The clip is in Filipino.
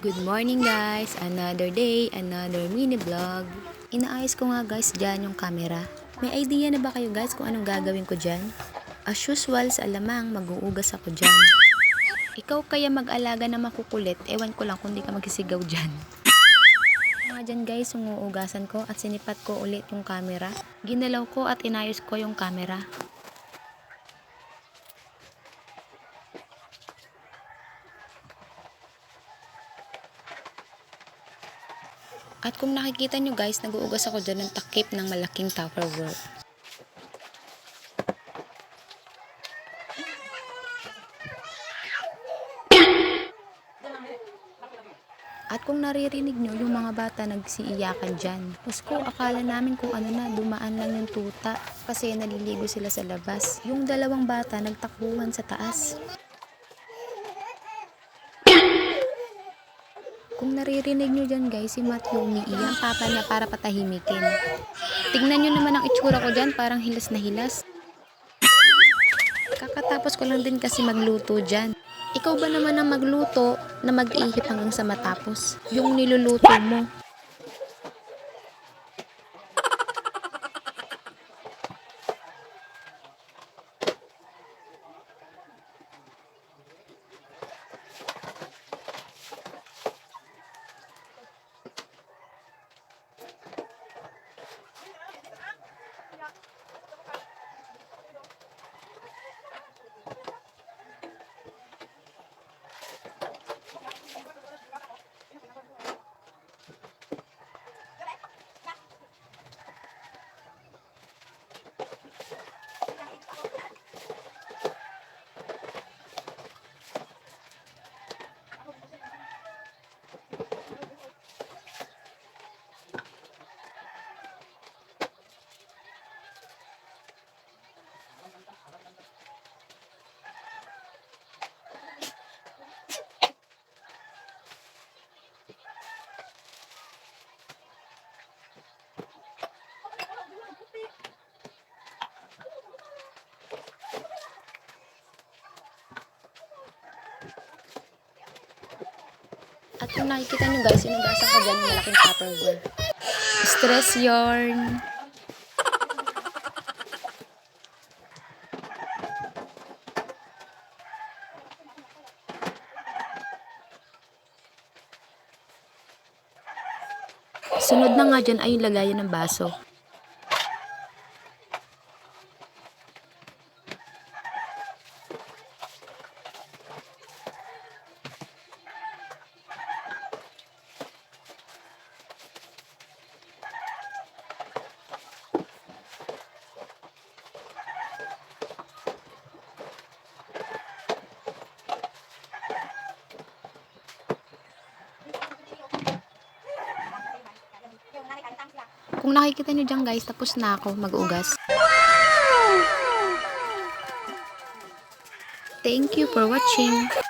Good morning guys! Another day, another mini vlog. Inaayos ko nga guys dyan yung camera. May idea na ba kayo guys kung anong gagawin ko dyan? As usual sa alamang mag-uugas ako dyan. Ikaw kaya mag-alaga na makukulit, ewan ko lang kung di ka magsisigaw dyan. Nga dyan guys, yung uugasan ko at sinipat ko ulit yung camera. Ginalaw ko at inayos ko yung camera. At kung nakikita nyo guys, nag-uugas ako dyan ng takip ng malaking Tupperware. At kung naririnig nyo, yung mga bata nagsiiyakan dyan. Pasko, akala namin kung ano na, dumaan lang yung tuta. Kasi naliligo sila sa labas. Yung dalawang bata nagtakbuhan sa taas. Kung naririnig nyo dyan guys, si Matthew umiiyak papa niya para patahimikin. Tignan nyo naman ang itsura ko dyan, parang hilas na hilas. Kakatapos ko lang din kasi magluto dyan. Ikaw ba naman ang magluto na mag-ihip hanggang sa matapos? Yung niluluto mo. At kung nakikita nyo guys, sinugasan ko dyan yung malaking Tupperware. Stress yarn. Sunod na nga dyan ay yung lagayan ng baso. Kung nakikita nyo dyan guys, tapos na ako mag-ugas. Thank you for watching.